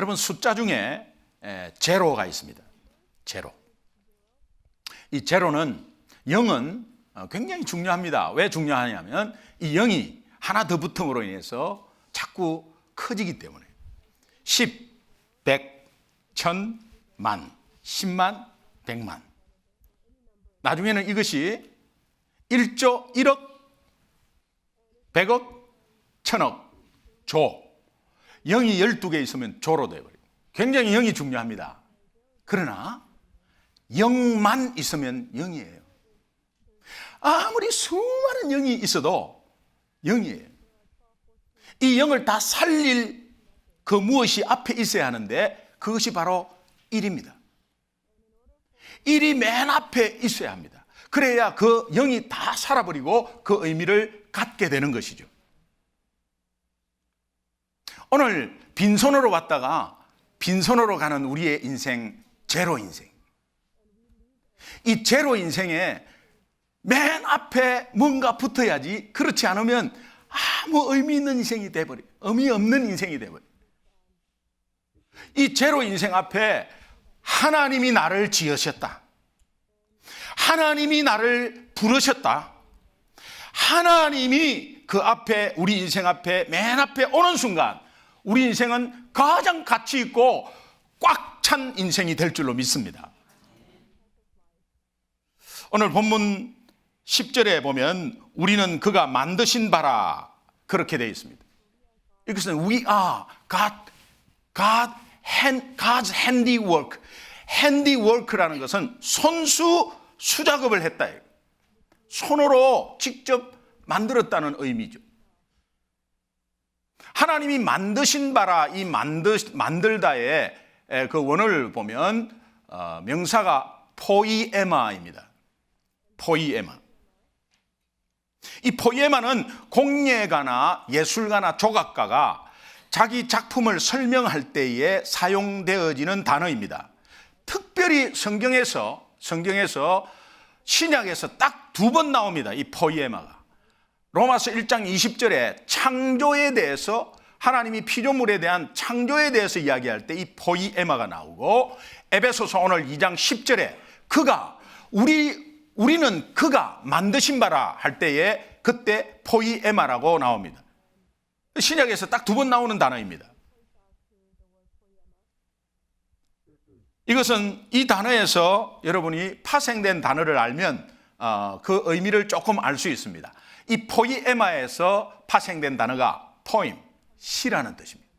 여러분 숫자 중에 제로가 있습니다. 제로. 이 제로는 0은 굉장히 중요합니다. 왜 중요하냐면 이 0이 하나 더 붙음으로 인해서 자꾸 커지기 때문에 10, 100, 1000, 만, 10만, 100만. 나중에는 이것이 1조, 1억, 100억, 1000억, 조. 0이 12개 있으면 조로 되어버려요. 굉장히 0이 중요합니다. 그러나 0만 있으면 0이에요. 아무리 수많은 0이 있어도 0이에요. 이 0을 다 살릴 그 무엇이 앞에 있어야 하는데 그것이 바로 1입니다. 1이 맨 앞에 있어야 합니다. 그래야 그 0이 다 살아버리고 그 의미를 갖게 되는 것이죠. 오늘 빈손으로 왔다가 빈손으로 가는 우리의 인생, 제로 인생. 이 제로 인생에 맨 앞에 뭔가 붙어야지, 그렇지 않으면 아무 의미 있는 인생이 돼버려요. 의미 없는 인생이 돼버려요. 이 제로 인생 앞에 하나님이 나를 지으셨다. 하나님이 나를 부르셨다. 하나님이 그 앞에, 우리 인생 앞에, 맨 앞에 오는 순간 우리 인생은 가장 가치 있고 꽉 찬 인생이 될 줄로 믿습니다. 오늘 본문 10절에 보면 우리는 그가 만드신 바라 그렇게 되어 있습니다. 이것은 we are God's handiwork. handiwork라는 것은 손수 수작업을 했다. 손으로 직접 만들었다는 의미죠. 하나님이 만드신 바라, 이 만들다의 그 원어를 보면 명사가 포이에마입니다. 포이에마. 이 포이에마는 공예가나 예술가나 조각가가 자기 작품을 설명할 때에 사용되어지는 단어입니다. 특별히 성경에서 신약에서 딱 2번 나옵니다. 이 포이에마가. 로마서 1장 20절에 창조에 대해서, 하나님이 피조물에 대한 창조에 대해서 이야기할 때 이 포이에마가 나오고, 에베소서 오늘 2장 10절에 우리는 그가 만드신 바라 할 때에 그때 포이에마라고 나옵니다. 신약에서 딱 2번 나오는 단어입니다. 이것은 이 단어에서 여러분이 파생된 단어를 알면 그 의미를 조금 알 수 있습니다. 이 포이에마에서 파생된 단어가 포임, 시라는 뜻입니다.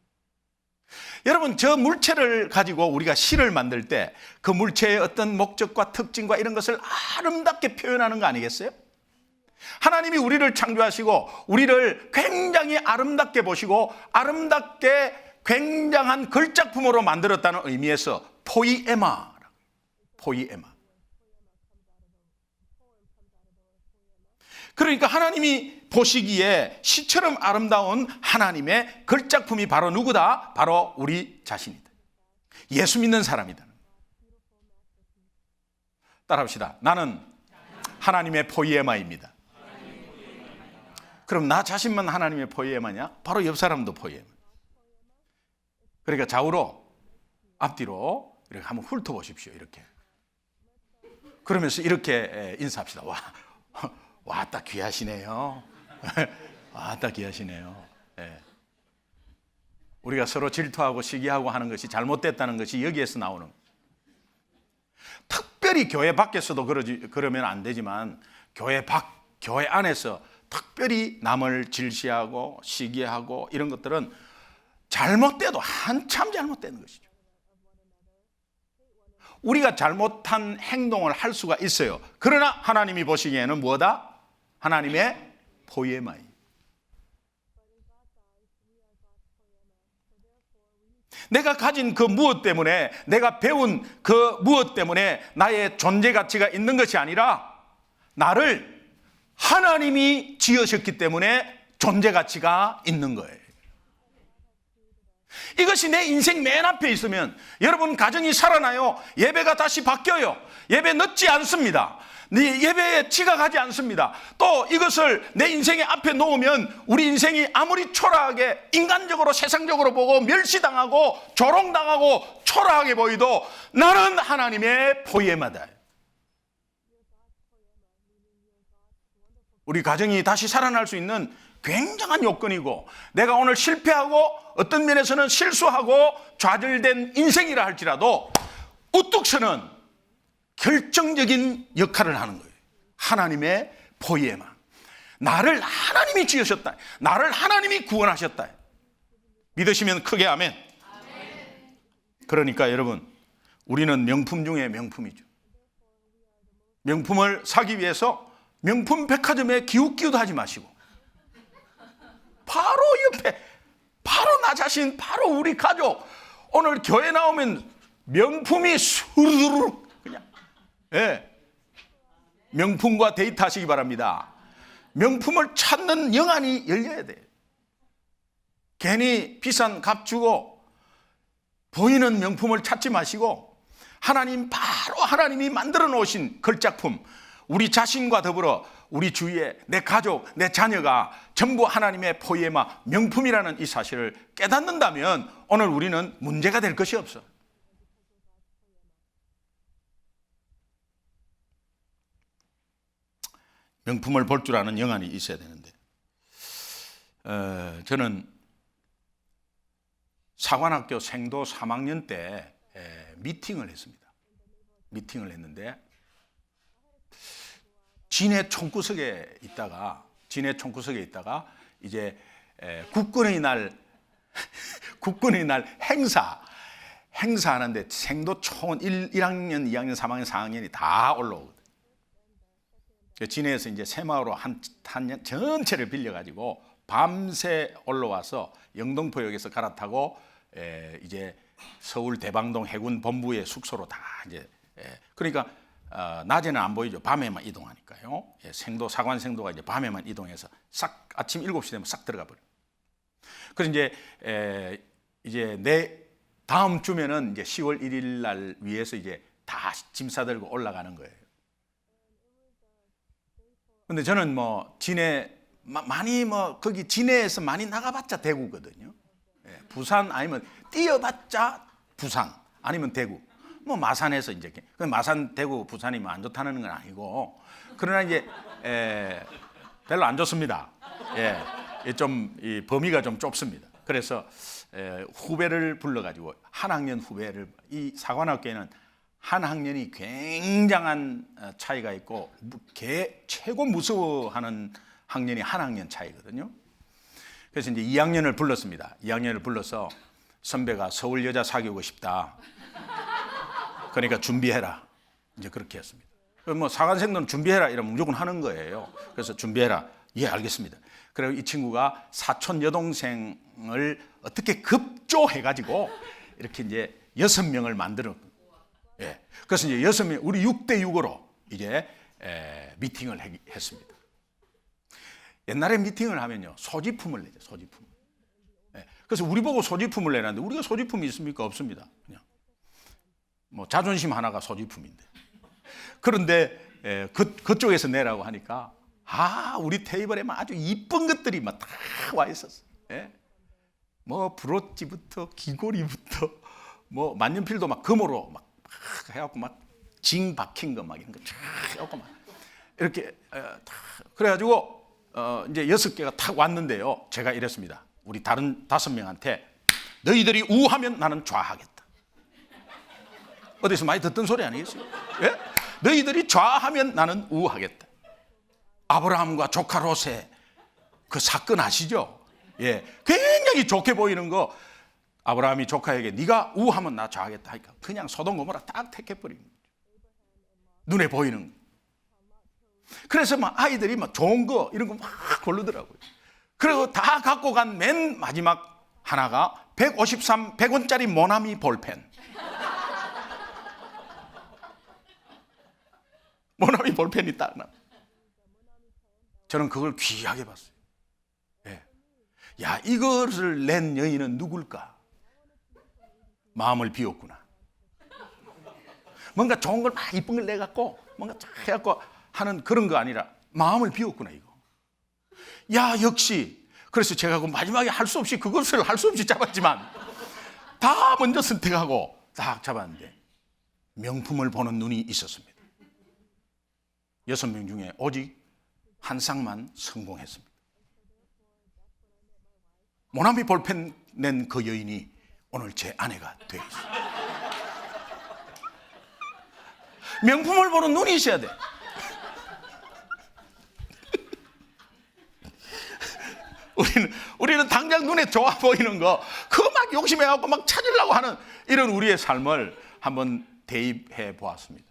여러분, 저 물체를 가지고 우리가 시를 만들 때 그 물체의 어떤 목적과 특징과 이런 것을 아름답게 표현하는 거 아니겠어요? 하나님이 우리를 창조하시고 우리를 굉장히 아름답게 보시고 아름답게 굉장한 걸작품으로 만들었다는 의미에서 포이에마. 그러니까 하나님이 보시기에 시처럼 아름다운 하나님의 걸작품이 바로 누구다? 바로 우리 자신이다. 예수 믿는 사람이다. 따라합시다. 나는 하나님의 포이에마입니다. 그럼 나 자신만 하나님의 포이에마냐? 바로 옆 사람도 포이에마. 그러니까 좌우로, 앞뒤로 이렇게 한번 훑어보십시오. 이렇게. 그러면서 이렇게 인사합시다. 왔다 귀하시네요. 왔다 귀하시네요. 네. 우리가 서로 질투하고 시기하고 하는 것이 잘못됐다는 것이 여기에서 나오는 거예요. 특별히 교회 밖에서도 그러면 안 되지만 교회 안에서 특별히 남을 질시하고 시기하고 이런 것들은 잘못돼도 한참 잘못되는 것이죠. 우리가 잘못한 행동을 할 수가 있어요. 그러나 하나님이 보시기에는 뭐다? 하나님의 포이에마이. 내가 가진 그 무엇 때문에, 내가 배운 그 무엇 때문에 나의 존재 가치가 있는 것이 아니라 나를 하나님이 지으셨기 때문에 존재 가치가 있는 거예요. 이것이 내 인생 맨 앞에 있으면 여러분 가정이 살아나요. 예배가 다시 바뀌어요. 예배 늦지 않습니다. 네 예배에 지각하지 않습니다. 또 이것을 내 인생의 앞에 놓으면 우리 인생이 아무리 초라하게 인간적으로 세상적으로 보고 멸시당하고 조롱당하고 초라하게 보이도 나는 하나님의 포이에마다. 우리 가정이 다시 살아날 수 있는 굉장한 요건이고, 내가 오늘 실패하고 어떤 면에서는 실수하고 좌절된 인생이라 할지라도 우뚝 서는 결정적인 역할을 하는 거예요. 하나님의 포이에마. 나를 하나님이 지으셨다. 나를 하나님이 구원하셨다. 믿으시면 크게 아멘. 그러니까 여러분, 우리는 명품 중에 명품이죠. 명품을 사기 위해서 명품 백화점에 기웃기웃 하지 마시고 바로 옆에, 바로 나 자신, 바로 우리 가족, 오늘 교회 나오면 명품이 수르르 그냥, 예, 명품과 데이트하시기 바랍니다. 명품을 찾는 영안이 열려야 돼요. 괜히 비싼 값 주고 보이는 명품을 찾지 마시고 하나님, 바로 하나님이 만들어 놓으신 걸작품, 우리 자신과 더불어 우리 주위에 내 가족, 내 자녀가 전부 하나님의 포이에마 명품이라는 이 사실을 깨닫는다면 오늘 우리는 문제가 될 것이 없어. 명품을 볼 줄 아는 영안이 있어야 되는데, 저는 사관학교 생도 3학년 때 미팅을 했습니다. 미팅을 했는데 진해 총구석에 있다가 이제 국군의 날 행사하는데 생도 총 1학년, 2학년, 3학년, 4학년이 다 올라오거든. 진해에서 이제 새마을호 한 전체를 빌려가지고 밤새 올라와서 영동포역에서 갈아타고 이제 서울 대방동 해군 본부의 숙소로 다 이제, 그러니까 낮에는 안 보이죠. 밤에만 이동하니까요. 생도, 사관생도가 이제 밤에만 이동해서 싹 아침 7시 되면 싹 들어가 버려요. 그래서 이제 내 다음 주면은 이제 10월 1일 날 위해서 이제 다 짐 싸들고 올라가는 거예요. 근데 저는 뭐 진해 많이 거기 진해에서 많이 나가봤자 대구거든요. 부산 아니면 뛰어봤자 부산 아니면 대구. 뭐 마산에서 이제 마산, 대구, 부산이 뭐 안 좋다는 건 아니고, 그러나 이제 별로 안 좋습니다. 좀 이 범위가 좀 좁습니다. 그래서 후배를 불러가지고 한 학년 후배를, 이 사관학교에는 한 학년이 굉장한 차이가 있고 최고 무서워하는 학년이 한 학년 차이거든요. 그래서 이제 2학년을 불렀습니다. 2학년을 불러서 선배가 서울 여자 사귀고 싶다. 그러니까 준비해라. 이제 그렇게 했습니다. 뭐 사관생도는 준비해라 이러면 무조건 하는 거예요. 그래서 준비해라. 예, 알겠습니다. 그리고 이 친구가 사촌 여동생을 어떻게 급조해가지고 이렇게 이제 6명을 만들어. 그래서 이제 6명, 우리 6대6으로 이제 미팅을 했습니다. 옛날에 미팅을 하면요, 소지품을 내죠, 소지품. 그래서 우리 보고 소지품을 내는데 우리가 소지품이 있습니까? 없습니다. 그냥. 뭐 자존심 하나가 소지품인데. 그런데 그쪽에서 내라고 하니까 우리 테이블에만 아주 이쁜 것들이 막 다 와 있었어. 뭐 브로치부터 귀고리부터 뭐 만년필도 막 금으로 막 해갖고 막 징 박힌 거 막 이런 거 쫙 해갖고 막 이렇게 그래가지고 이제 6개가 탁 왔는데요. 제가 이랬습니다. 우리 다른 5명한테 너희들이 우하면 나는 좌하겠다. 어디서 많이 듣던 소리 아니겠어요? 예? 너희들이 좌하면 나는 우하겠다. 아브라함과 조카 롯의 그 사건 아시죠? 예, 굉장히 좋게 보이는 거. 아브라함이 조카에게 네가 우하면 나 좌하겠다 하니까 그냥 소돔 고모라 딱 택해버린 거죠. 눈에 보이는 거. 그래서 막 아이들이 막 좋은 거 이런 거 막 고르더라고요. 그리고 다 갖고 간 맨 마지막 하나가 100원짜리 모나미 볼펜. 모나미 볼펜이 딱 나. 저는 그걸 귀하게 봤어요. 야, 이것을 낸 여인은 누굴까? 마음을 비웠구나. 뭔가 좋은 걸 막 이쁜 걸 내갖고 뭔가 쫙 해갖고 하는 그런 거 아니라 마음을 비웠구나 이거. 야, 역시. 그래서 제가 마지막에 할 수 없이 그것을 할 수 없이 잡았지만 다 먼저 선택하고 딱 잡았는데 명품을 보는 눈이 있었습니다. 6명 중에 오직 한 쌍만 성공했습니다. 모나미 볼펜 낸 그 여인이 오늘 제 아내가 되어 있어요. 명품을 보는 눈이 있어야 돼. 우리는 당장 눈에 좋아 보이는 거 그거 막 욕심해갖고 막 찾으려고 하는 이런 우리의 삶을 한번 대입해 보았습니다.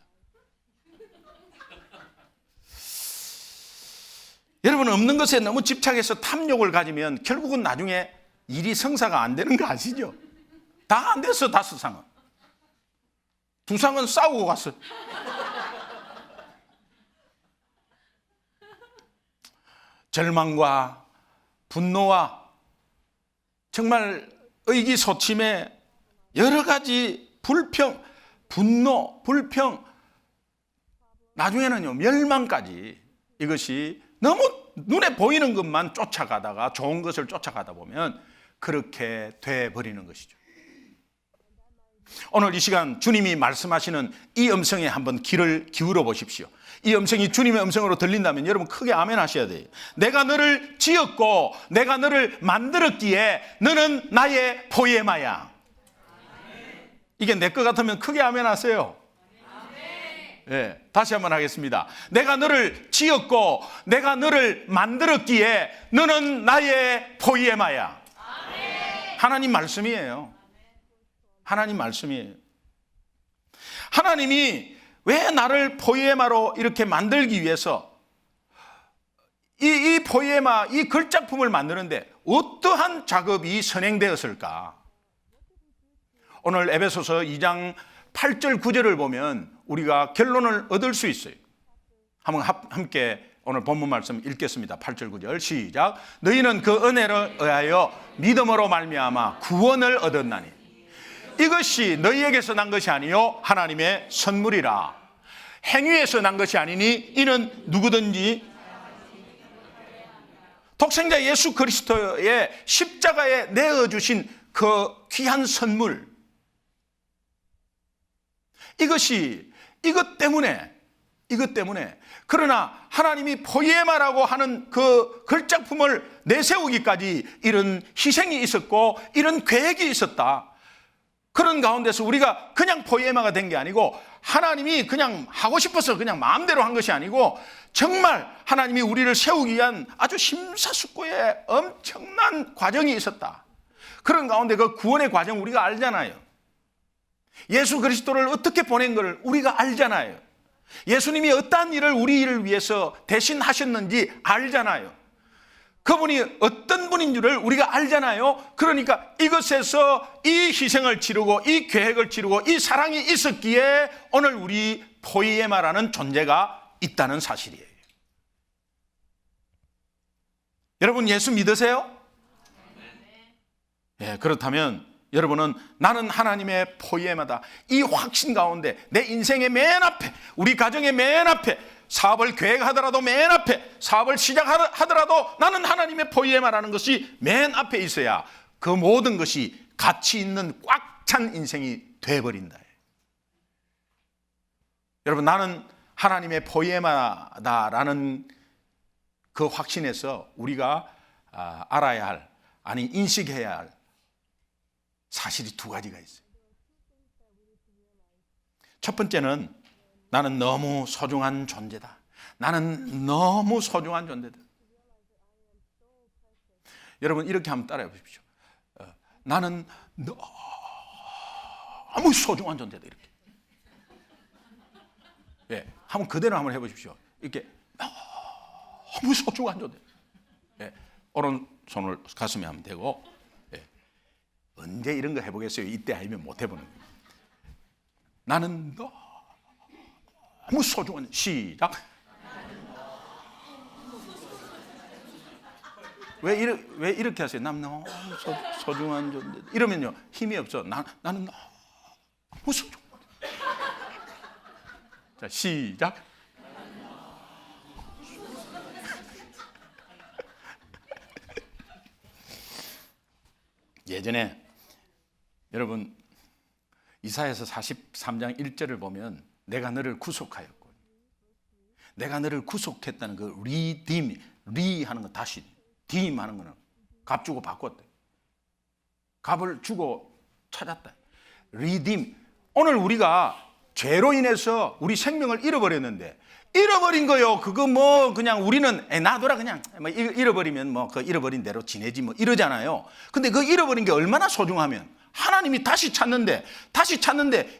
여러분, 없는 것에 너무 집착해서 탐욕을 가지면 결국은 나중에 일이 성사가 안 되는 거 아시죠? 다 안 됐어. 5상은 2상은 싸우고 갔어. 절망과 분노와 정말 의기소침의 여러 가지 분노, 불평, 나중에는요 멸망까지, 이것이 너무 눈에 보이는 것만 쫓아가다가 좋은 것을 쫓아가다 보면 그렇게 돼버리는 것이죠. 오늘 이 시간 주님이 말씀하시는 이 음성에 한번 귀를 기울여 보십시오. 이 음성이 주님의 음성으로 들린다면 여러분 크게 아멘 하셔야 돼요. 내가 너를 지었고 내가 너를 만들었기에 너는 나의 포에마야. 이게 내 것 같으면 크게 아멘 하세요. 네, 다시 한번 하겠습니다. 내가 너를 지었고 내가 너를 만들었기에 너는 나의 포에마야. 하나님 말씀이에요. 하나님 말씀이에요. 하나님이 왜 나를 포에마로 이렇게 만들기 위해서 이 포에마, 이 글작품을 만드는데 어떠한 작업이 선행되었을까? 오늘 에베소서 2장 8절 9절을 보면 우리가 결론을 얻을 수 있어요. 한번 함께 오늘 본문 말씀 읽겠습니다. 8절 9절 시작. 너희는 그 은혜를 의하여 믿음으로 말미암아 구원을 얻었나니 이것이 너희에게서 난 것이 아니요 하나님의 선물이라. 행위에서 난 것이 아니니 이는 누구든지 독생자 예수 그리스도의 십자가에 내어주신 그 귀한 선물, 이것 때문에 그러나 하나님이 포에마라고 하는 그 글작품을 내세우기까지 이런 희생이 있었고 이런 계획이 있었다. 그런 가운데서 우리가 그냥 포에마가 된 게 아니고 하나님이 그냥 하고 싶어서 그냥 마음대로 한 것이 아니고 정말 하나님이 우리를 세우기 위한 아주 심사숙고의 엄청난 과정이 있었다. 그런 가운데 그 구원의 과정 우리가 알잖아요. 예수 그리스도를 어떻게 보낸 것을 우리가 알잖아요. 예수님이 어떠한 일을 우리를 위해서 대신 하셨는지 알잖아요. 그분이 어떤 분인 줄을 우리가 알잖아요. 그러니까 이것에서 이 희생을 치르고 이 계획을 치르고 이 사랑이 있었기에 오늘 우리 포에마라는 존재가 있다는 사실이에요. 여러분 예수 믿으세요? 예, 그렇다면 여러분은 나는 하나님의 포에마다, 이 확신 가운데 내 인생의 맨 앞에, 우리 가정의 맨 앞에, 사업을 계획하더라도 맨 앞에, 사업을 시작하더라도 나는 하나님의 포에마라는 것이 맨 앞에 있어야 그 모든 것이 가치 있는 꽉 찬 인생이 돼버린다. 여러분 나는 하나님의 포에마다라는 그 확신에서 우리가 알아야 할, 아니 인식해야 할 사실이 2가지가 있어요. 첫 번째는 나는 너무 소중한 존재다. 나는 너무 소중한 존재다. 여러분 이렇게 한번 따라해 보십시오. 나는 너무 소중한 존재다. 이렇게. 예, 한번 그대로 한번 해보십시오. 이렇게 너무 소중한 존재. 예, 오른손을 가슴에 하면 되고. 예, 언제 이런 거 해보겠어요? 이때 아니면 못 해보는 거예요. 나는 너무 소중한, 시작. 왜 이렇게 하세요? 난 너무 소중한 존재. 이러면요 힘이 없어. 나는 무슨 자, 시작. 예전에 여러분 이사야서 43장 1절을 보면 내가 너를 구속하였고, 내가 너를 구속했다는 그 리딤, 리 하는 거 다시 딤 하는 거는 값 주고 바꿨대. 값을 주고 찾았다. 리딤. 오늘 우리가 죄로 인해서 우리 생명을 잃어버렸는데, 잃어버린 거요. 그거 뭐 그냥 우리는 놔둬라 그냥 뭐 잃어버리면 뭐 그 잃어버린 대로 지내지 뭐 이러잖아요. 근데 그 잃어버린 게 얼마나 소중하면 하나님이 다시 찾는데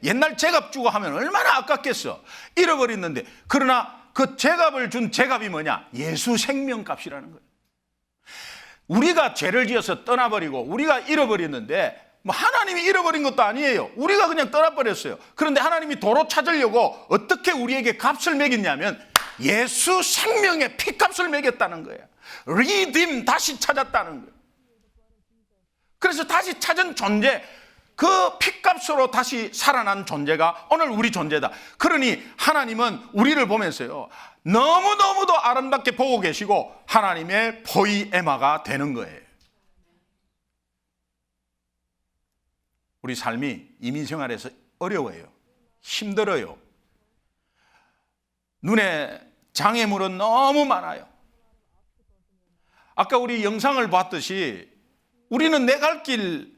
옛날 제값 주고 하면 얼마나 아깝겠어. 잃어버렸는데, 그러나 그 제값을 준 제값이 뭐냐? 예수 생명값이라는 거예요. 우리가 죄를 지어서 떠나버리고 우리가 잃어버렸는데, 뭐 하나님이 잃어버린 것도 아니에요. 우리가 그냥 떠나버렸어요. 그런데 하나님이 도로 찾으려고 어떻게 우리에게 값을 매겼냐면 예수 생명의 피값을 매겼다는 거예요. 리딤, 다시 찾았다는 거예요. 그래서 다시 찾은 존재, 그 피값으로 다시 살아난 존재가 오늘 우리 존재다. 그러니 하나님은 우리를 보면서요, 너무너무도 아름답게 보고 계시고 하나님의 포이에마가 되는 거예요. 우리 삶이 이민생활에서 어려워요. 힘들어요. 눈에 장애물은 너무 많아요. 아까 우리 영상을 봤듯이 우리는 내 갈 길,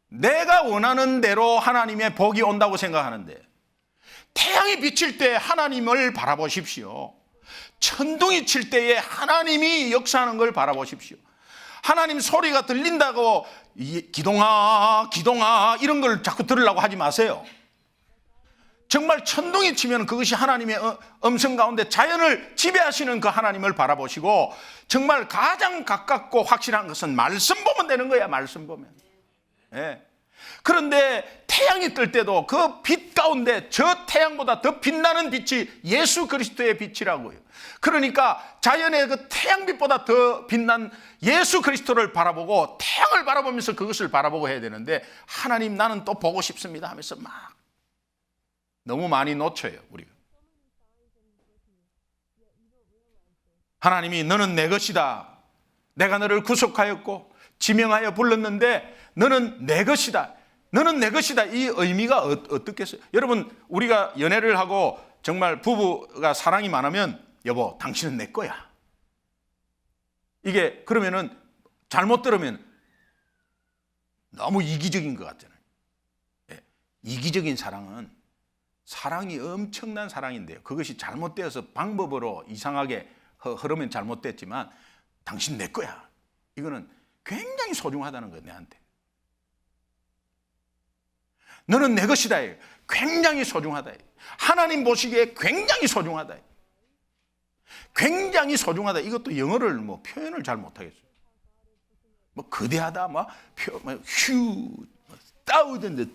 내가 원하는 대로 하나님의 복이 온다고 생각하는데, 태양이 비칠 때 하나님을 바라보십시오. 천둥이 칠 때에 하나님이 역사하는 걸 바라보십시오. 하나님 소리가 들린다고 기동아 기동아 이런 걸 자꾸 들으려고 하지 마세요. 정말 천둥이 치면 그것이 하나님의 음성 가운데 자연을 지배하시는 그 하나님을 바라보시고, 정말 가장 가깝고 확실한 것은 말씀 보면 되는 거야. 말씀 보면. 예. 그런데 태양이 뜰 때도 그 빛 가운데 저 태양보다 더 빛나는 빛이 예수 그리스도의 빛이라고요. 그러니까 자연의 그 태양빛보다 더 빛난 예수 그리스도를 바라보고 태양을 바라보면서 그것을 바라보고 해야 되는데, 하나님 나는 또 보고 싶습니다 하면서 막 너무 많이 놓쳐요. 우리가. 하나님이 너는 내 것이다. 내가 너를 구속하였고 지명하여 불렀는데 너는 내 것이다. 너는 내 것이다. 이 의미가 어떻겠어요? 여러분, 우리가 연애를 하고 정말 부부가 사랑이 많으면 여보 당신은 내 거야. 이게 그러면은 잘못 들으면 너무 이기적인 것 같잖아요. 예. 이기적인 사랑은 사랑이 엄청난 사랑인데요, 그것이 잘못되어서 방법으로 이상하게 흐르면 잘못됐지만 당신 내 거야. 이거는 굉장히 소중하다는 거예요. 내한테. 너는 내 것이다. 굉장히 소중하다. 하나님 보시기에 굉장히 소중하다. 굉장히 소중하다. 이것도 영어를 뭐 표현을 잘 못하겠어요. 뭐 거대하다, 휴, thousand,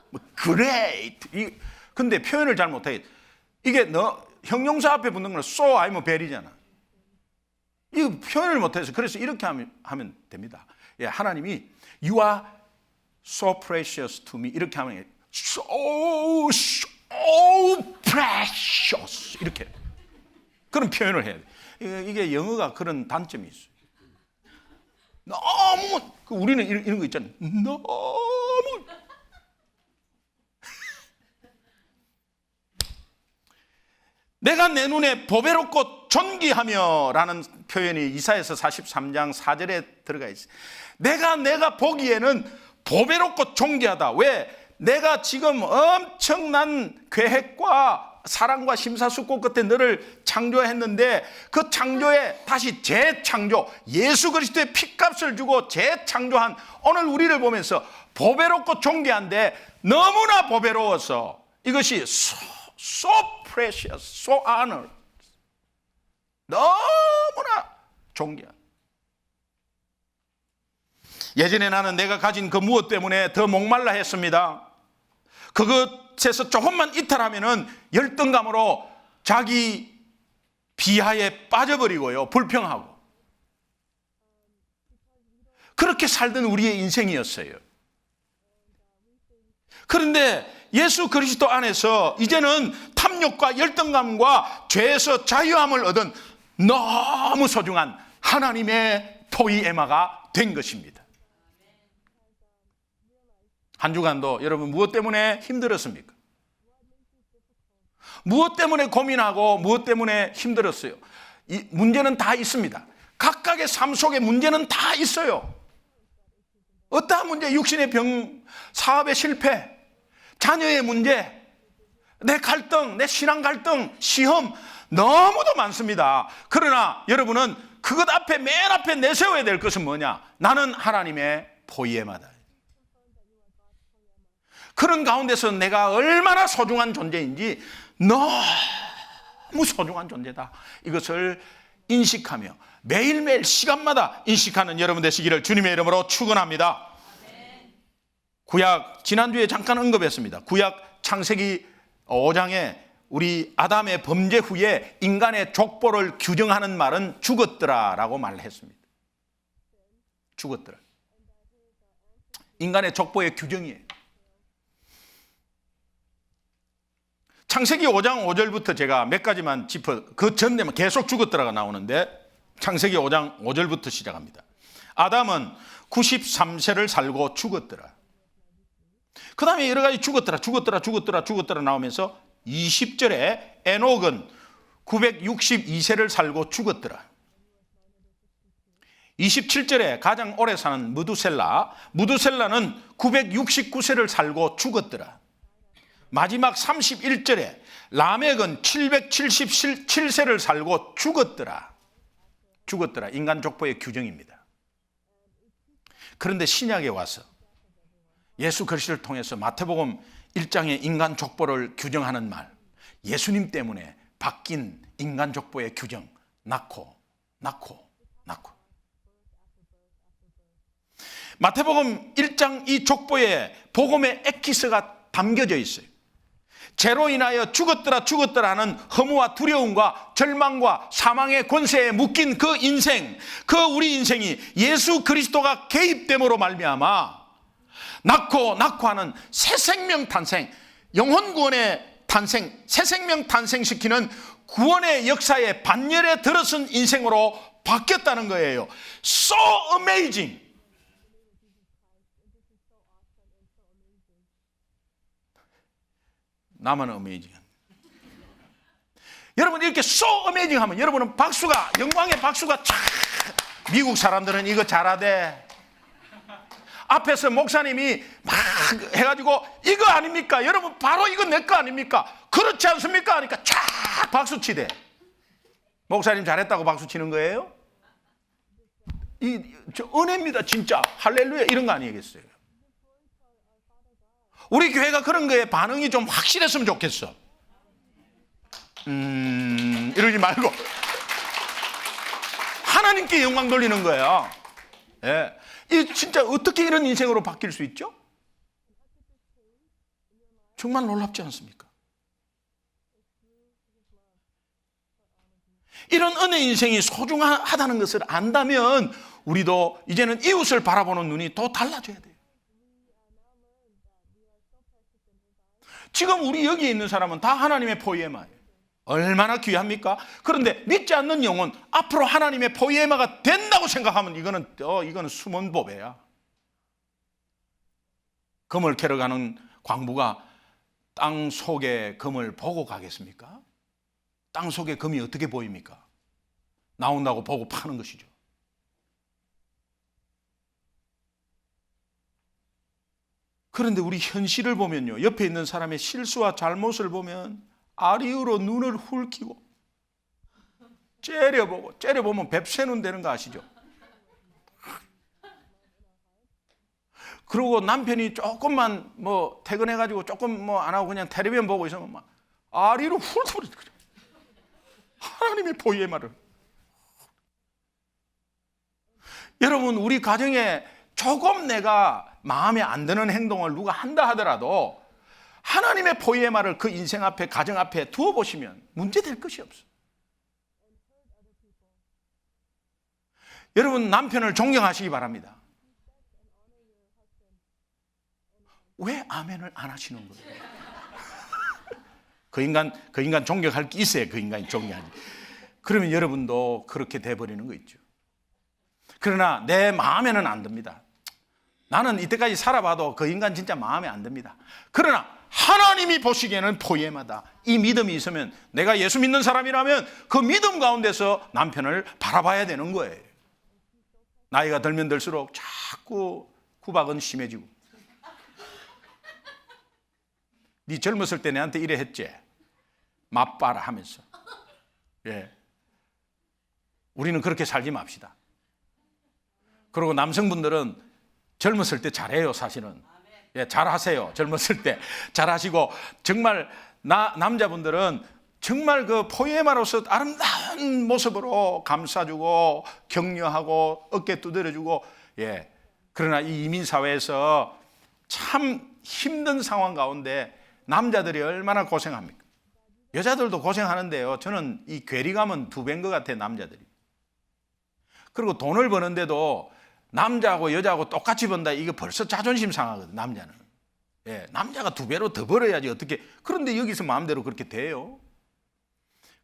뭐 great. 근데 표현을 잘 못하겠어요. 이게 너 형용사 앞에 붙는 건 so 아니면 very잖아. 이거 표현을 못해서, 그래서 이렇게 하면 됩니다. 예, 하나님이 you are so precious to me 이렇게 하면 so precious 이렇게 그런 표현을 해야 돼. 이게 영어가 그런 단점이 있어요. 너무 우리는 이런 거 있잖아요. 너무 내가 내 눈에 보배롭고 존귀하며 라는 표현이 이사야서 43장 4절에 들어가 있어요. 내가 보기에는 보배롭고 존귀하다. 왜? 내가 지금 엄청난 계획과 사랑과 심사숙고 끝에 너를 창조했는데, 그 창조에 다시 재창조, 예수 그리스도의 피값을 주고 재창조한 오늘 우리를 보면서 보배롭고 존귀한데, 너무나 보배로워서 이것이 so precious, so honored, 너무나 존귀한. 예전에 나는 내가 가진 그 무엇 때문에 더 목말라 했습니다. 그것에서 조금만 이탈하면은 열등감으로 자기 비하에 빠져버리고요, 불평하고 그렇게 살던 우리의 인생이었어요. 그런데 예수 그리스도 안에서 이제는 탐욕과 열등감과 죄에서 자유함을 얻은 너무 소중한 하나님의 포이에마가 된 것입니다. 한 주간도 여러분 무엇 때문에 힘들었습니까? 무엇 때문에 고민하고 무엇 때문에 힘들었어요? 이 문제는 다 있습니다. 각각의 삶 속에 문제는 다 있어요. 어떠한 문제, 육신의 병, 사업의 실패, 자녀의 문제, 내 갈등, 내 신앙 갈등, 시험 너무도 많습니다. 그러나 여러분은 그것 앞에 맨 앞에 내세워야 될 것은 뭐냐? 나는 하나님의 포이에마다. 그런 가운데서 내가 얼마나 소중한 존재인지 너무 소중한 존재다. 이것을 인식하며 매일매일 시간마다 인식하는 여러분 되시기를 주님의 이름으로 축원합니다. 구약 지난주에 잠깐 언급했습니다. 구약 창세기 5장에 우리 아담의 범죄 후에 인간의 족보를 규정하는 말은 죽었더라라고 말했습니다. 죽었더라. 인간의 족보의 규정이에요. 창세기 5장 5절부터 제가 몇 가지만 짚어, 그 전에만 계속 죽었더라가 나오는데 창세기 5장 5절부터 시작합니다. 아담은 93세를 살고 죽었더라. 그 다음에 여러 가지 죽었더라 나오면서 20절에 에녹은 962세를 살고 죽었더라. 27절에 가장 오래 사는 무두셀라는 969세를 살고 죽었더라. 마지막 31절에 라멕은 777세를 살고 죽었더라. 인간 족보의 규정입니다. 그런데 신약에 와서 예수 그리스도를 통해서 마태복음 1장의 인간 족보를 규정하는 말, 예수님 때문에 바뀐 인간 족보의 규정, 낳고. 마태복음 1장 이 족보에 복음의 엑기스가 담겨져 있어요. 죄로 인하여 죽었더라 하는 허무와 두려움과 절망과 사망의 권세에 묶인 그 인생, 그 우리 인생이 예수 그리스도가 개입됨으로 말미암아 낳고 하는 새 생명 탄생, 영혼 구원의 탄생, 새 생명 탄생시키는 구원의 역사에 반열에 들어선 인생으로 바뀌었다는 거예요. So amazing. 나만 어메이징. 여러분 이렇게 so amazing 하면 여러분은 박수가, 영광의 박수가 촥. 미국 사람들은 이거 잘하대. 앞에서 목사님이 막 해가지고 이거 아닙니까? 여러분 바로 이거 내 거 아닙니까? 그렇지 않습니까? 하니까 쫙 박수 치대. 목사님 잘했다고 박수 치는 거예요? 저 은혜입니다 진짜. 할렐루야 이런 거 아니겠어요? 우리 교회가 그런 거에 반응이 좀 확실했으면 좋겠어. 이러지 말고 하나님께 영광 돌리는 거예요. 예. 이 진짜 어떻게 이런 인생으로 바뀔 수 있죠? 정말 놀랍지 않습니까? 이런 은혜 인생이 소중하다는 것을 안다면 우리도 이제는 이웃을 바라보는 눈이 더 달라져야 돼요. 지금 우리 여기 있는 사람은 다 하나님의 포이에마예요. 얼마나 귀합니까? 그런데 믿지 않는 영혼, 앞으로 하나님의 포이에마가 된다고 생각하면 이거는 숨은 보배야. 금을 캐러 가는 광부가 땅 속에 금을 보고 가겠습니까? 땅 속에 금이 어떻게 보입니까? 나온다고 보고 파는 것이죠. 그런데 우리 현실을 보면요, 옆에 있는 사람의 실수와 잘못을 보면 아리우로 눈을 훌키고 째려보면 뱁새눈 되는 거 아시죠? 그리고 남편이 조금만 퇴근해가지고 조금 안 하고 그냥 텔레비전 보고 있으면 막 아리로 훌훌 하나님의 포이에마를. 여러분 우리 가정에 조금 내가 마음에 안 드는 행동을 누가 한다 하더라도 하나님의 포이에마를 그 인생 앞에, 가정 앞에 두어보시면 문제될 것이 없어요. 여러분 남편을 존경하시기 바랍니다. 왜 아멘을 안 하시는 거예요? 그 인간 존경할 게 있어야 그 인간이 존경하지. 그러면 여러분도 그렇게 돼버리는 거 있죠. 그러나 내 마음에는 안 듭니다. 나는 이때까지 살아봐도 그 인간 진짜 마음에 안 듭니다. 그러나 하나님이 보시기에는 포엠하다. 이 믿음이 있으면, 내가 예수 믿는 사람이라면 그 믿음 가운데서 남편을 바라봐야 되는 거예요. 나이가 들면 들수록 자꾸 구박은 심해지고, 네 젊었을 때 내한테 이래 했지, 맛봐라 하면서. 예. 우리는 그렇게 살지 맙시다. 그리고 남성분들은 젊었을 때 잘해요, 사실은. 예, 잘하세요. 젊었을 때 잘하시고, 정말 남자분들은 정말 그 포에마로서 아름다운 모습으로 감싸주고 격려하고 어깨 두드려주고. 예. 그러나 이 이민 사회에서 참 힘든 상황 가운데 남자들이 얼마나 고생합니까? 여자들도 고생하는데요, 저는 이 괴리감은 2배인 것 같아요, 남자들이. 그리고 돈을 버는데도 남자하고 여자하고 똑같이 번다, 이거 벌써 자존심 상하거든, 남자는. 예, 남자가 2배로 더 벌어야지 어떻게. 그런데 여기서 마음대로 그렇게 돼요?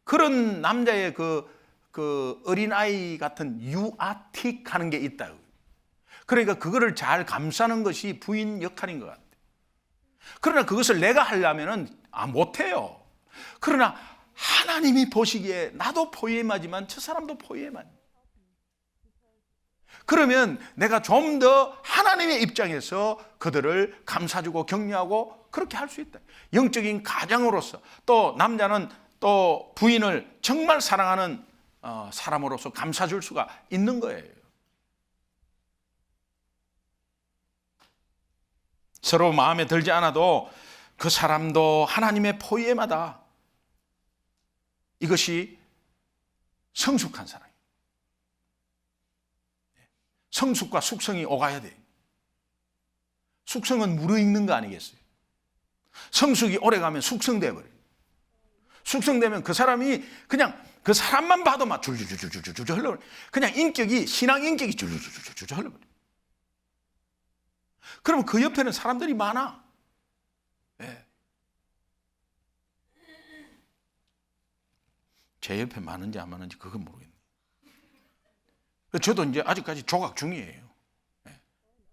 그런 남자의 그 어린아이 같은 유아틱 하는 게 있다. 그러니까 그거를 잘 감싸는 것이 부인 역할인 것 같아요. 그러나 그것을 내가 하려면은 못해요. 그러나 하나님이 보시기에 나도 포엠하지만 저 사람도 포엠하니, 그러면 내가 좀 더 하나님의 입장에서 그들을 감싸주고 격려하고 그렇게 할 수 있다. 영적인 가장으로서, 또 남자는 또 부인을 정말 사랑하는 사람으로서 감싸줄 수가 있는 거예요. 서로 마음에 들지 않아도 그 사람도 하나님의 포엠하다. 이것이 성숙한 사람. 성숙과 숙성이 오가야 돼요. 숙성은 무르익는 거 아니겠어요? 성숙이 오래가면 숙성돼 버려요. 숙성되면 그 사람이 그냥 그 사람만 봐도 막 줄줄줄줄줄줄 흘러버려요. 그냥 인격이, 신앙 인격이 줄줄줄줄줄 흘러버려요. 그러면 그 옆에는 사람들이 많아. 네. 제 옆에 많은지 안 많은지 그건 모르겠네요. 저도 이제 아직까지 조각 중이에요. 네.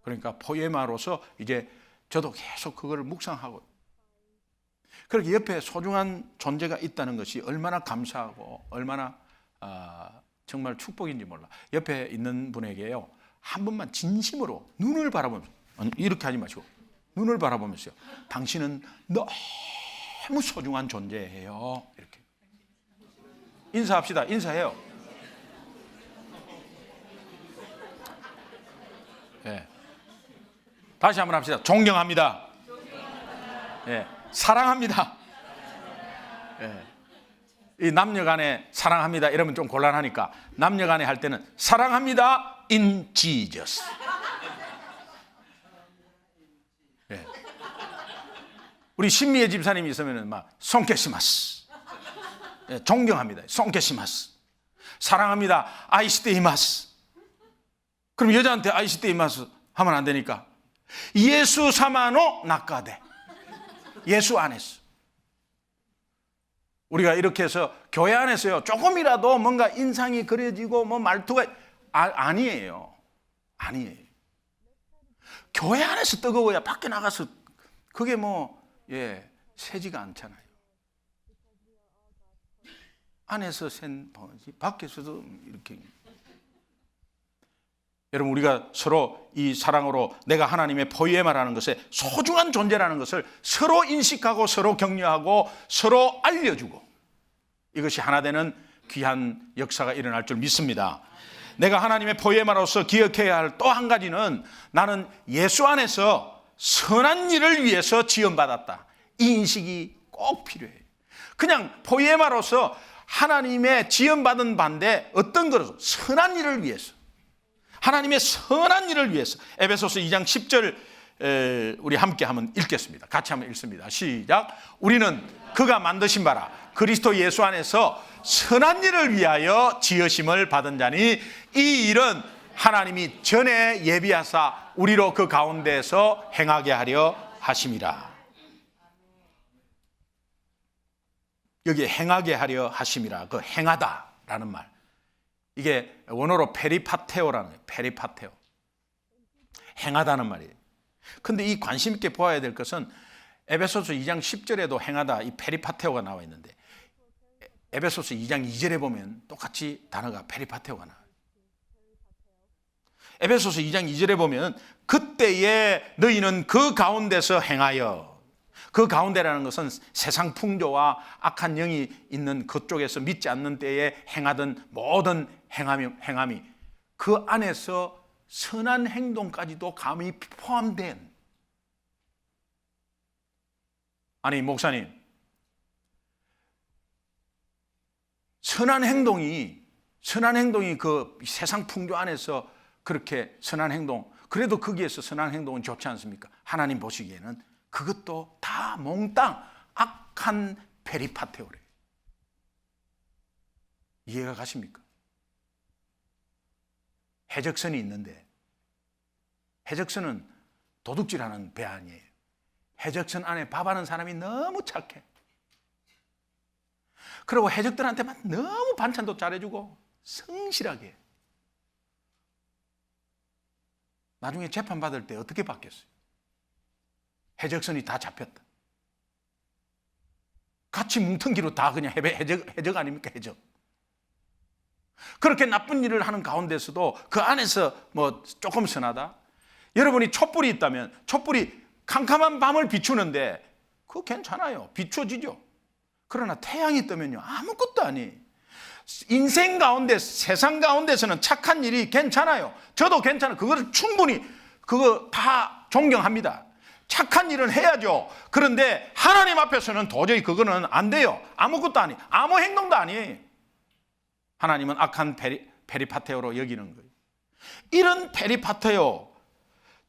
그러니까 포에마로서 이제 저도 계속 그걸 묵상하고, 그렇게 옆에 소중한 존재가 있다는 것이 얼마나 감사하고 얼마나 정말 축복인지 몰라. 옆에 있는 분에게요, 한 번만 진심으로 눈을 바라보면서, 아니, 이렇게 하지 마시고 눈을 바라보면서요, 당신은 너무 소중한 존재예요. 이렇게 인사합시다. 인사해요. 예. 다시 한번 합시다. 존경합니다. 예. 사랑합니다. 예. 이 남녀간에 사랑합니다 이러면 좀 곤란하니까 남녀간에 할 때는 사랑합니다 in Jesus. 예. 우리 신미애 집사님이 있으면 막 손케시마스. 예, 존경합니다. 손케시마스. 사랑합니다. 아이시테이마스. 그럼 여자한테 아이시테이마스 하면 안 되니까 예수 사마노 나카데. 예수 안에서. 우리가 이렇게 해서 교회 안에서요, 조금이라도 뭔가 인상이 그려지고 뭐 말투가 아니에요. 아니에요. 교회 안에서 뜨거워야 밖에 나가서 그게 세지가 않잖아요. 안에서 센 번지, 밖에서도 이렇게. 여러분, 우리가 서로 이 사랑으로 내가 하나님의 포에마라는 것에 소중한 존재라는 것을 서로 인식하고 서로 격려하고 서로 알려주고, 이것이 하나 되는 귀한 역사가 일어날 줄 믿습니다. 내가 하나님의 포에마로서 기억해야 할 또 한 가지는, 나는 예수 안에서 선한 일을 위해서 지원받았다. 이 인식이 꼭 필요해요. 그냥 포에마로서 하나님의 지원받은 반대 어떤 것으로 선한 일을 위해서, 하나님의 선한 일을 위해서. 에베소서 2장 10절 우리 함께 한번 읽겠습니다. 같이 한번 읽습니다. 시작. 우리는 그가 만드신 바라 그리스도 예수 안에서 선한 일을 위하여 지으심을 받은 자니, 이 일은 하나님이 전에 예비하사 우리로 그 가운데서 행하게 하려 하심이라. 여기에 행하게 하려 하심이라. 그 행하다라는 말, 이게 원어로 페리파테오라는 거예요. 페리파테오, 행하다는 말이에요. 근데 이 관심 있게 보아야 될 것은 에베소서 2장 10절에도 행하다, 이 페리파테오가 나와 있는데 에베소서 2장 2절에 보면 똑같이 단어가 페리파테오가 나와요. 에베소서 2장 2절에 보면 그때에 너희는 그 가운데서 행하여, 그 가운데라는 것은 세상 풍조와 악한 영이 있는 그쪽에서 믿지 않는 때에 행하던 모든 행함이 그 안에서 선한 행동까지도 감히 포함된. 아니 목사님, 선한 행동이 그 세상 풍조 안에서 그렇게 선한 행동, 그래도 거기에서 선한 행동은 좋지 않습니까? 하나님 보시기에는 그것도 다 몽땅 악한 페리파테오래. 이해가 가십니까? 해적선이 있는데 해적선은 도둑질하는 배 아니에요. 해적선 안에 밥하는 사람이 너무 착해. 그리고 해적들한테만 너무 반찬도 잘해주고 성실하게 해. 나중에 재판받을 때 어떻게 받겠어요? 해적선이 다 잡혔다. 같이 뭉텅기로 다 그냥 해적 아닙니까? 해적. 그렇게 나쁜 일을 하는 가운데서도 그 안에서 뭐 조금 선하다. 여러분이 촛불이 있다면 촛불이 캄캄한 밤을 비추는데 그거 괜찮아요. 비춰지죠. 그러나 태양이 뜨면요 아무것도 아니에요. 인생 가운데, 세상 가운데서는 착한 일이 괜찮아요. 저도 괜찮아요. 그거를 충분히 그거 다 존경합니다. 착한 일은 해야죠. 그런데 하나님 앞에서는 도저히 그거는 안 돼요. 아무것도 아니에요. 아무 행동도 아니에요. 하나님은 악한 페리파테오로 여기는 거예요. 이런 페리파테오,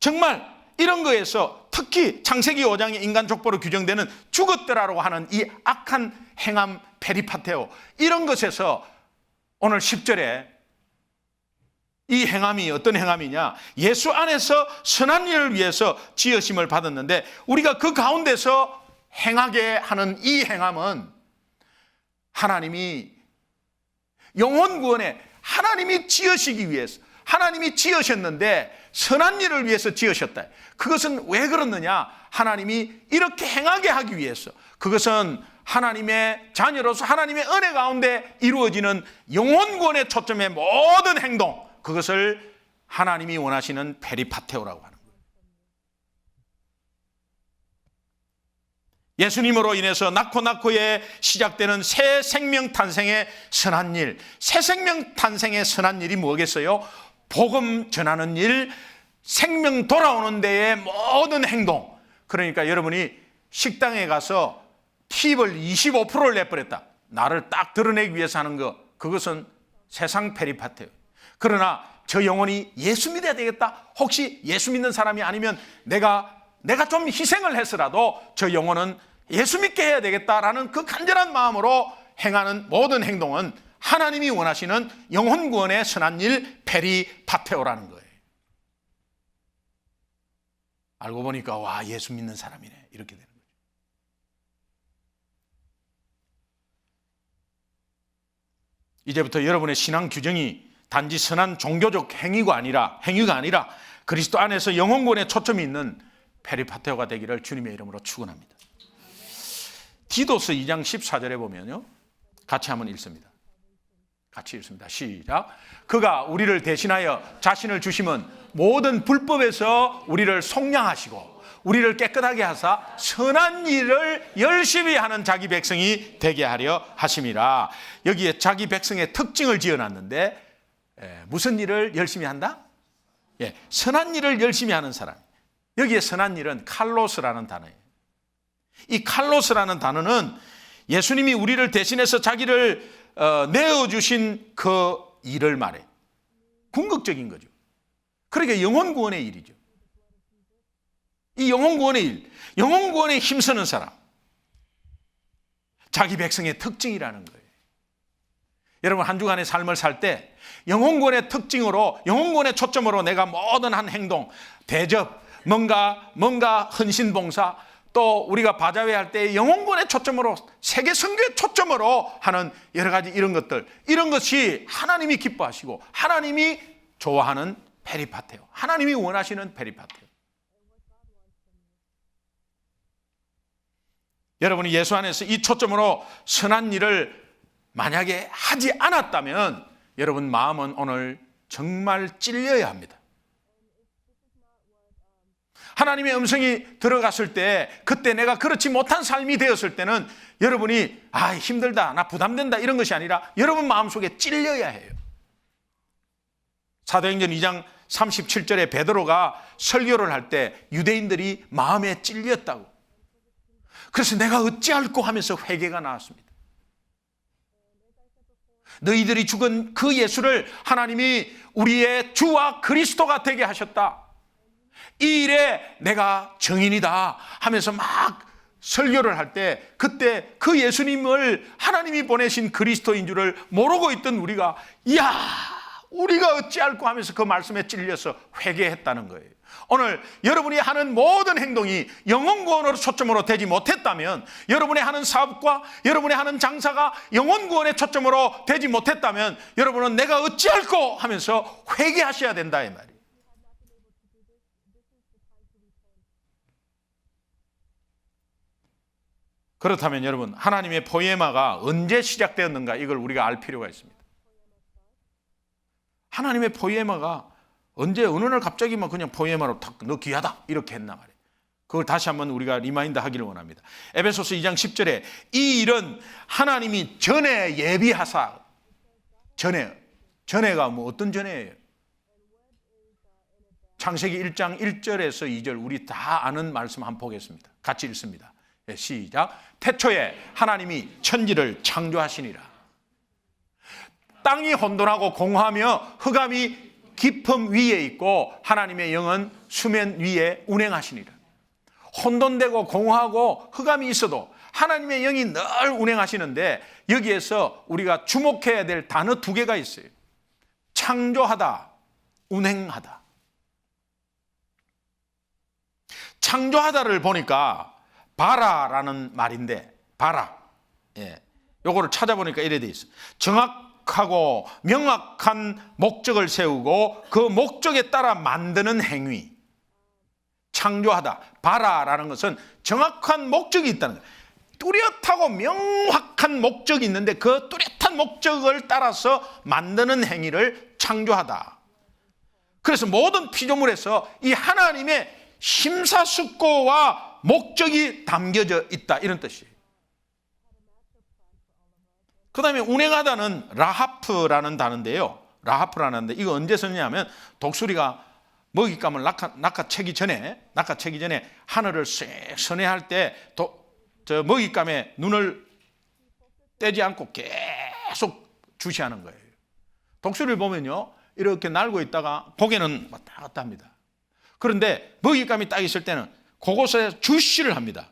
정말 이런 거에서 특히 창세기 5장의 인간 족보로 규정되는 죽었더라고 하는 이 악한 행함 페리파테오, 이런 것에서 오늘 10절에 이 행함이 어떤 행함이냐, 예수 안에서 선한 일을 위해서 지으심을 받았는데 우리가 그 가운데서 행하게 하는 이 행함은 하나님이 영혼 구원에 하나님이 지으시기 위해서, 하나님이 지으셨는데 선한 일을 위해서 지으셨다. 그것은 왜 그렇느냐, 하나님이 이렇게 행하게 하기 위해서. 그것은 하나님의 자녀로서 하나님의 은혜 가운데 이루어지는 영혼 구원에 초점의 모든 행동, 그것을 하나님이 원하시는 페리파테오라고 하는 거예요. 예수님으로 인해서 낳고에 시작되는 새 생명 탄생의 선한 일, 새 생명 탄생의 선한 일이 뭐겠어요? 복음 전하는 일, 생명 돌아오는 데의 모든 행동. 그러니까 여러분이 식당에 가서 팁을 25%를 내버렸다, 나를 딱 드러내기 위해서 하는 거, 그것은 세상 페리파테요. 그러나 저 영혼이 예수 믿어야 되겠다, 혹시 예수 믿는 사람이 아니면 내가 좀 희생을 해서라도 저 영혼은 예수 믿게 해야 되겠다라는 그 간절한 마음으로 행하는 모든 행동은 하나님이 원하시는 영혼 구원의 선한 일, 페리파테오라는 거예요. 알고 보니까 와, 예수 믿는 사람이네, 이렇게 되는 거죠. 이제부터 여러분의 신앙 규정이 단지 선한 종교적 행위가 아니라 그리스도 안에서 영혼 구원에 초점이 있는 페리파테오가 되기를 주님의 이름으로 축원합니다. 디도스 2장 14절에 보면요, 같이 한번 읽습니다. 같이 읽습니다. 시작. 그가 우리를 대신하여 자신을 주심은 모든 불법에서 우리를 속량하시고 우리를 깨끗하게 하사 선한 일을 열심히 하는 자기 백성이 되게 하려 하심이라. 여기에 자기 백성의 특징을 지어놨는데 무슨 일을 열심히 한다? 선한 일을 열심히 하는 사람. 여기에 선한 일은 칼로스라는 단어예요. 이 칼로스라는 단어는 예수님이 우리를 대신해서 자기를 내어주신 그 일을 말해. 궁극적인 거죠. 그러니까 영혼 구원의 일이죠. 이 영혼 구원의 일, 영혼 구원에 힘쓰는 사람, 자기 백성의 특징이라는 거예요. 여러분, 한 주간의 삶을 살 때 영혼 구원의 특징으로, 영혼 구원의 초점으로 내가 모든 한 행동, 대접, 뭔가 헌신봉사, 또 우리가 바자회 할 때 영혼권의 초점으로, 세계 선교의 초점으로 하는 여러 가지 이런 것들, 이런 것이 하나님이 기뻐하시고 하나님이 좋아하는 페리파테요. 하나님이 원하시는 페리파테요. 여러분이 예수 안에서 이 초점으로 선한 일을 만약에 하지 않았다면 여러분 마음은 오늘 정말 찔려야 합니다. 하나님의 음성이 들어갔을 때, 그때 내가 그렇지 못한 삶이 되었을 때는 여러분이 힘들다, 나 부담된다 이런 것이 아니라 여러분 마음속에 찔려야 해요. 사도행전 2장 37절에 베드로가 설교를 할 때 유대인들이 마음에 찔렸다고. 그래서 내가 어찌할꼬 하면서 회개가 나왔습니다. 너희들이 죽은 그 예수를 하나님이 우리의 주와 그리스도가 되게 하셨다. 이 일에 내가 증인이다 하면서 막 설교를 할 때, 그때 그 예수님을 하나님이 보내신 그리스도인 줄을 모르고 있던 우리가, 우리가 어찌할꼬 하면서 그 말씀에 찔려서 회개했다는 거예요. 오늘 여러분이 하는 모든 행동이 영혼 구원으로 초점으로 되지 못했다면, 여러분의 하는 사업과 여러분의 하는 장사가 영혼 구원의 초점으로 되지 못했다면 여러분은 내가 어찌할꼬 하면서 회개하셔야 된다 이 말이에요. 그렇다면 여러분, 하나님의 포에마가 언제 시작되었는가, 이걸 우리가 알 필요가 있습니다. 하나님의 포에마가 언제, 어느 날 갑자기 그냥 포에마로 탁, 너 귀하다 이렇게 했나 말이에요. 그걸 다시 한번 우리가 리마인드 하기를 원합니다. 에베소서 2장 10절에 이 일은 하나님이 전에 예비하사, 전에가 어떤 전에예요? 창세기 1장 1절에서 2절 우리 다 아는 말씀 한번 보겠습니다. 같이 읽습니다. 시작. 태초에 하나님이 천지를 창조하시니라. 땅이 혼돈하고 공허하며 흑암이 깊음 위에 있고 하나님의 영은 수면 위에 운행하시니라. 혼돈되고 공허하고 흑암이 있어도 하나님의 영이 늘 운행하시는데, 여기에서 우리가 주목해야 될 단어 두 개가 있어요. 창조하다, 운행하다. 창조하다를 보니까 바라라는 말인데, 바라, 요거를 찾아보니까 이래 돼 있어. 정확하고 명확한 목적을 세우고 그 목적에 따라 만드는 행위. 창조하다, 바라라는 것은 정확한 목적이 있다는 거예요. 뚜렷하고 명확한 목적이 있는데 그 뚜렷한 목적을 따라서 만드는 행위를 창조하다. 그래서 모든 피조물에서 이 하나님의 심사숙고와 목적이 담겨져 있다, 이런 뜻이에요. 그 다음에 운행하다는 라하프라는 단어인데요. 라하프라는 단어, 이거 언제 썼냐면 독수리가 먹잇감을 낚아채기 전에 하늘을 쌕 선회할 때 저 먹잇감에 눈을 떼지 않고 계속 주시하는 거예요. 독수리를 보면요, 이렇게 날고 있다가 고개는 왔다 갔다 합니다. 그런데 먹잇감이 딱 있을 때는 그곳에 주시를 합니다.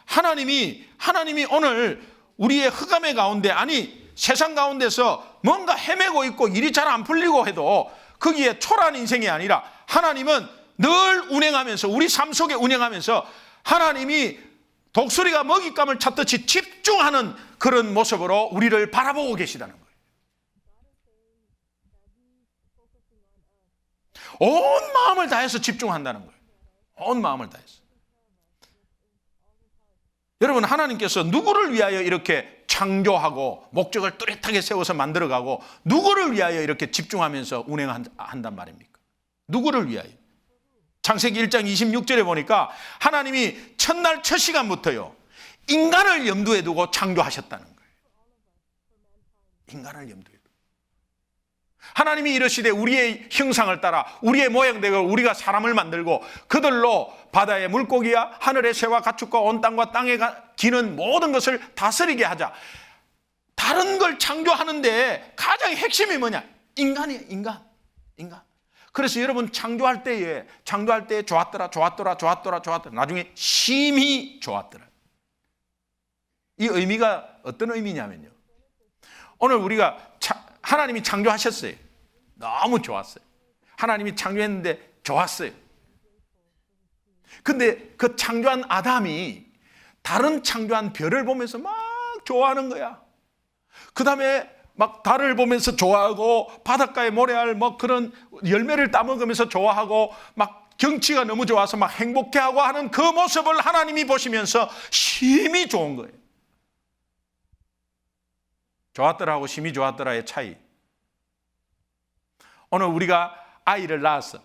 하나님이 오늘 우리의 흑암의 가운데, 아니 세상 가운데서 뭔가 헤매고 있고 일이 잘 안 풀리고 해도 거기에 초라한 인생이 아니라 하나님은 늘 운행하면서, 우리 삶 속에 운행하면서 하나님이 독수리가 먹잇감을 찾듯이 집중하는 그런 모습으로 우리를 바라보고 계시다는 거예요. 온 마음을 다해서 집중한다는 거예요. 온 마음을 다해서. 여러분, 하나님께서 누구를 위하여 이렇게 창조하고 목적을 뚜렷하게 세워서 만들어가고 누구를 위하여 이렇게 집중하면서 운행한단 말입니까? 누구를 위하여? 창세기 1장 26절에 보니까 하나님이 첫날 첫 시간부터요, 인간을 염두에 두고 창조하셨다는 거예요. 인간을 염두에 두고. 하나님이 이러시되 우리의 형상을 따라 우리의 모양대로 우리가 사람을 만들고 그들로 바다의 물고기와 하늘의 새와 가축과 온 땅과 땅에 기는 모든 것을 다스리게 하자. 다른 걸 창조하는데 가장 핵심이 뭐냐? 인간이에요. 인간. 그래서 여러분 창조할 때에 좋았더라. 나중에 심히 좋았더라. 이 의미가 어떤 의미냐면요, 오늘 우리가 하나님이 창조하셨어요. 너무 좋았어요. 하나님이 창조했는데 좋았어요. 근데 그 창조한 아담이 다른 창조한 별을 보면서 막 좋아하는 거야. 그 다음에 막 달을 보면서 좋아하고 바닷가에 모래알 뭐 그런 열매를 따먹으면서 좋아하고 막 경치가 너무 좋아서 막 행복해하고 하는 그 모습을 하나님이 보시면서 심히 좋은 거예요. 좋았더라하고 심히 좋았더라의 차이. 오늘 우리가 아이를 낳았어.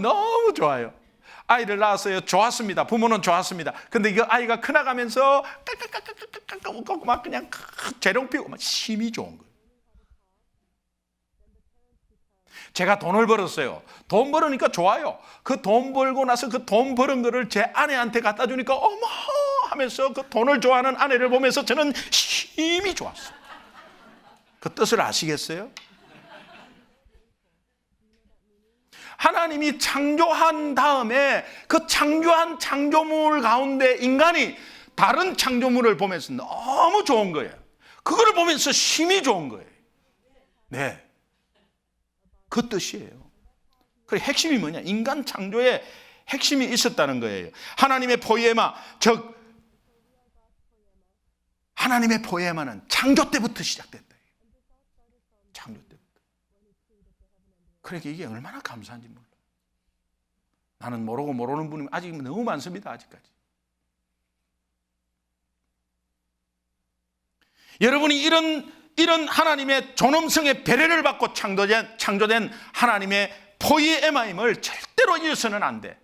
너무 좋아요. 아이를 낳았어요. 좋았습니다. 부모는 좋았습니다. 근데 이 아이가 크나가면서 깔깔깔깔깔깔 웃고 막 그냥 재롱 피우고 막 심히 좋은 거예요. 제가 돈을 벌었어요. 돈 벌으니까 좋아요. 그 돈 벌고 나서 그 돈 버는 거를 제 아내한테 갖다 주니까 어머 하면서 그 돈을 좋아하는 아내를 보면서 저는 심히 좋았어요. 그 뜻을 아시겠어요? 하나님이 창조한 다음에 그 창조한 창조물 가운데 인간이 다른 창조물을 보면서 너무 좋은 거예요. 그걸 보면서 심히 좋은 거예요. 네, 그 뜻이에요. 그 핵심이 뭐냐? 인간 창조에 핵심이 있었다는 거예요. 하나님의 포이에마, 즉 하나님의 포이에마는 창조 때부터 시작됐다. 창조 때부터. 그러니까 이게 얼마나 감사한지 몰라. 나는 모르고 모르는 분이 아직 너무 많습니다. 아직까지. 여러분이 이런 하나님의 존엄성의 배려를 받고 창조된 하나님의 포이에마임을 절대로 잊어서는 안 돼.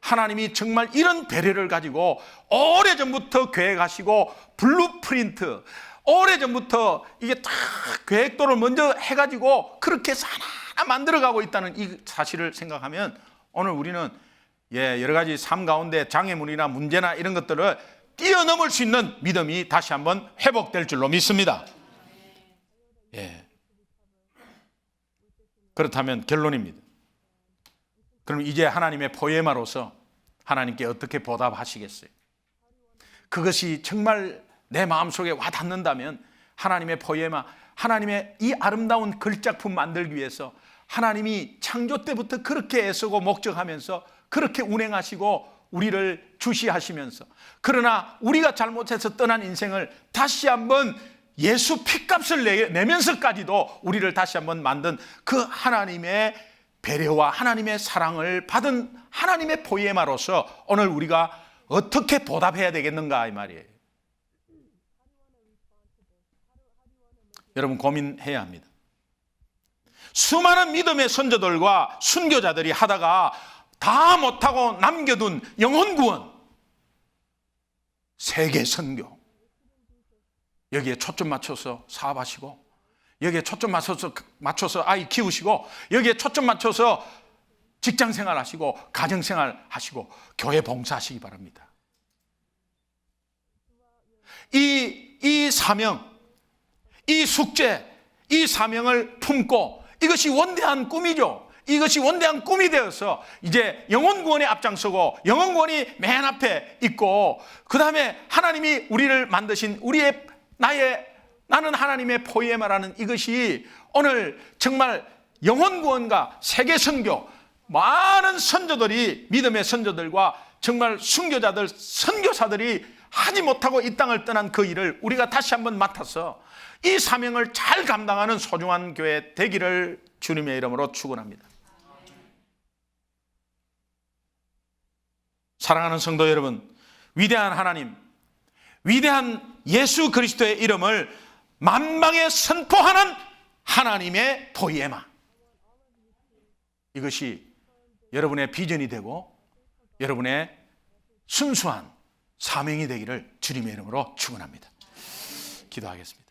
하나님이 정말 이런 배려를 가지고 오래전부터 계획하시고 블루프린트, 오래전부터 이게 다 계획도를 먼저 해가지고 그렇게 해서 하나하나 만들어가고 있다는 이 사실을 생각하면 오늘 우리는 여러 가지 삶 가운데 장애물이나 문제나 이런 것들을 뛰어넘을 수 있는 믿음이 다시 한번 회복될 줄로 믿습니다. 그렇다면 결론입니다. 그럼 이제 하나님의 포에마로서 하나님께 어떻게 보답하시겠어요? 그것이 정말 내 마음속에 와닿는다면 하나님의 포에마, 하나님의 이 아름다운 글작품 만들기 위해서 하나님이 창조 때부터 그렇게 애쓰고 목적하면서 그렇게 운행하시고 우리를 주시하시면서, 그러나 우리가 잘못해서 떠난 인생을 다시 한번 예수 피값을 내면서까지도 우리를 다시 한번 만든 그 하나님의 배려와 하나님의 사랑을 받은 하나님의 포이에마로서 오늘 우리가 어떻게 보답해야 되겠는가 이 말이에요. 여러분 고민해야 합니다. 수많은 믿음의 선조들과 순교자들이 하다가 다 못하고 남겨둔 영혼 구원, 세계 선교, 여기에 초점 맞춰서 사업하시고, 여기에 초점 맞춰서 아이 키우시고, 여기에 초점 맞춰서 직장생활 하시고 가정생활 하시고 교회 봉사하시기 바랍니다. 이 사명, 이 숙제, 이 사명을 품고 이것이 원대한 꿈이죠. 이것이 원대한 꿈이 되어서 이제 영혼구원에 앞장서고 영혼구원이 맨 앞에 있고, 그 다음에 하나님이 우리를 만드신 나는 하나님의 포이에마라는 이것이 오늘 정말 영혼구원과 세계선교, 많은 선조들이, 믿음의 선조들과 정말 순교자들, 선교사들이 하지 못하고 이 땅을 떠난 그 일을 우리가 다시 한번 맡아서 이 사명을 잘 감당하는 소중한 교회 되기를 주님의 이름으로 축원합니다. 사랑하는 성도 여러분, 위대한 하나님, 위대한 예수 그리스도의 이름을 만방에 선포하는 하나님의 포이에마, 이것이 여러분의 비전이 되고 여러분의 순수한 사명이 되기를 주님의 이름으로 축원합니다. 기도하겠습니다.